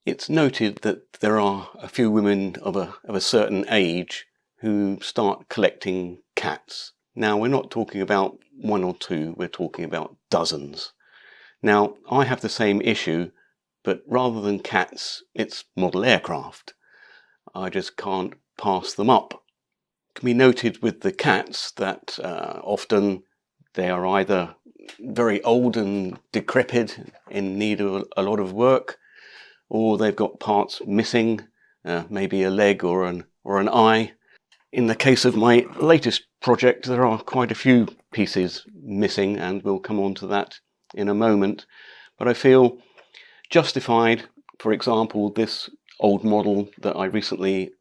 It's noted that there are a few women of a certain age who start collecting cats. Now, we're not talking about one or two, we're talking about dozens. Now, I have the same issue, but rather than cats, it's model aircraft. I just can't pass them up. It can be noted with the cats that often they are either very old and decrepit, in need of a lot of work, or they've got parts missing, maybe a leg or an eye. In the case of my latest project, there are quite a few pieces missing, and we'll come on to that in a moment. But I feel justified. For example, this old model that I recently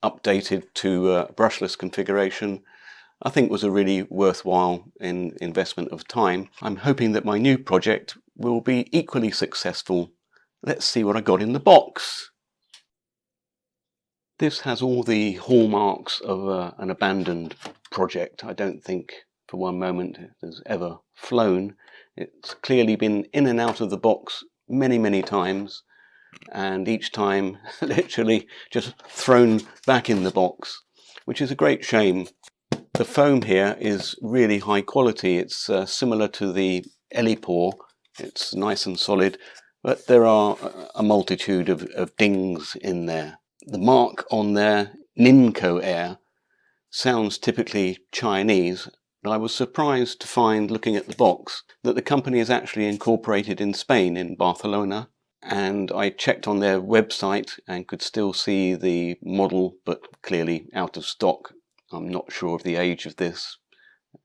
updated to brushless configuration, I think was a really worthwhile investment of time. I'm hoping that my new project will be equally successful. Let's see what I got in the box. This has all the hallmarks of an abandoned project. I don't think for one moment it has ever flown. It's clearly been in and out of the box many times, and each time literally just thrown back in the box, which is a great shame. The foam here is really high quality. It's similar to the Elipore. It's nice and solid, but there are a multitude of dings in there. The mark on there, NINCOAIR, sounds typically Chinese, but I was surprised to find, looking at the box, that the company is actually incorporated in Spain, in Barcelona, and I checked on their website and could still see the model, but clearly out of stock. I'm not sure of the age of this,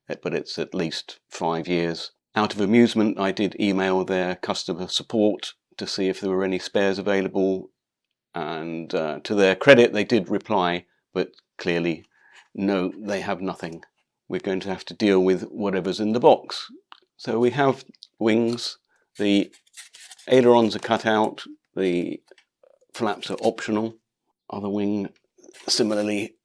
but it's at least 5 years. Out of amusement, I did email their customer support to see if there were any spares available, and to their credit, they did reply, but clearly, no, they have nothing. We're going to have to deal with whatever's in the box. So we have wings, the ailerons are cut out, the flaps are optional. Other wing, similarly,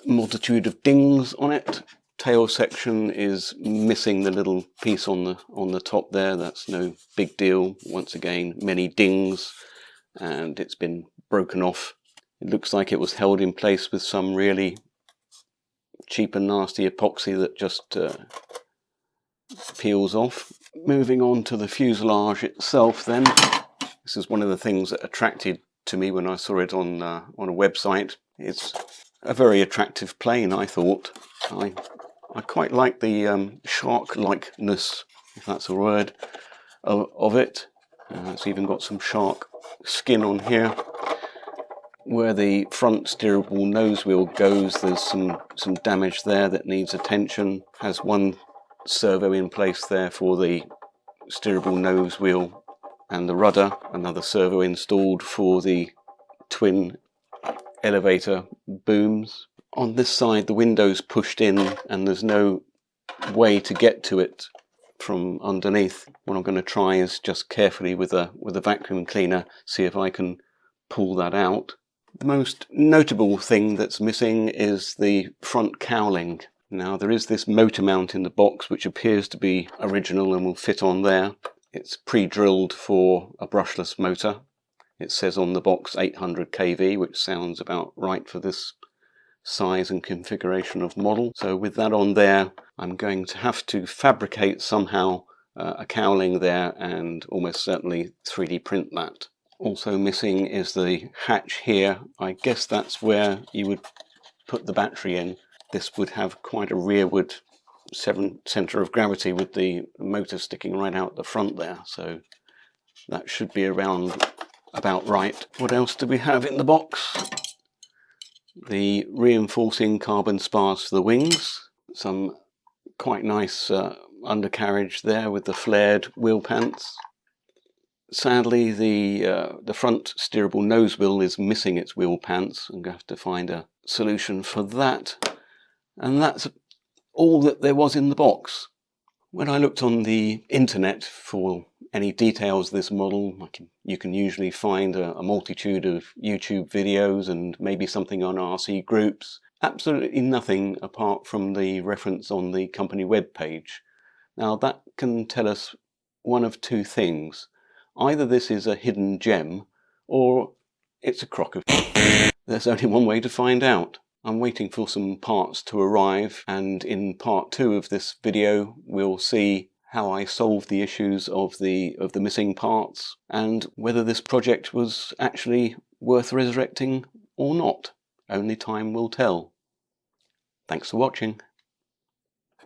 multitude of dings on it. Tail section is missing the little piece on the top there. That's no big deal. Once again, many dings, and it's been broken off. It looks like it was held in place with some really cheap and nasty epoxy that just peels off. Moving on to the fuselage itself then. This is one of the things that attracted to me when I saw it on a website. It's a very attractive plane, I thought. I quite like the shark-likeness, if that's a word, of it. It's even got some shark skin on here. Where the front steerable nose wheel goes, there's some damage there that needs attention. Has one servo in place there for the steerable nose wheel and the rudder. Another servo installed for the twin elevator booms. On this side, the window's pushed in and there's no way to get to it from underneath. What I'm going to try is just carefully with a vacuum cleaner see if I can pull that out. The most notable thing that's missing is the front cowling. Now, there is this motor mount in the box which appears to be original and will fit on there. It's pre-drilled for a brushless motor. It says on the box 800 kV, which sounds about right for this size and configuration of model. So with that on there, I'm going to have to fabricate somehow a cowling there and almost certainly 3D print that. Also missing is the hatch here. I guess that's where you would put the battery in. This would have quite a rearward centre of gravity with the motor sticking right out the front there. So that should be around about right. What else do we have in the box? The reinforcing carbon spars for the wings. Some quite nice undercarriage there with the flared wheel pants. Sadly, the front steerable nose wheel is missing its wheel pants. I'm going to have to find a solution for that. And that's all that there was in the box. When I looked on the internet for any details of this model, you can usually find a multitude of YouTube videos and maybe something on RC groups. Absolutely nothing apart from the reference on the company webpage. Now that can tell us one of two things. Either this is a hidden gem, or it's a crock of shit. There's only one way to find out. I'm waiting for some parts to arrive, and in part 2 of this video we'll see how I solved the issues of the missing parts and whether this project was actually worth resurrecting or not. Only time will tell. Thanks for watching.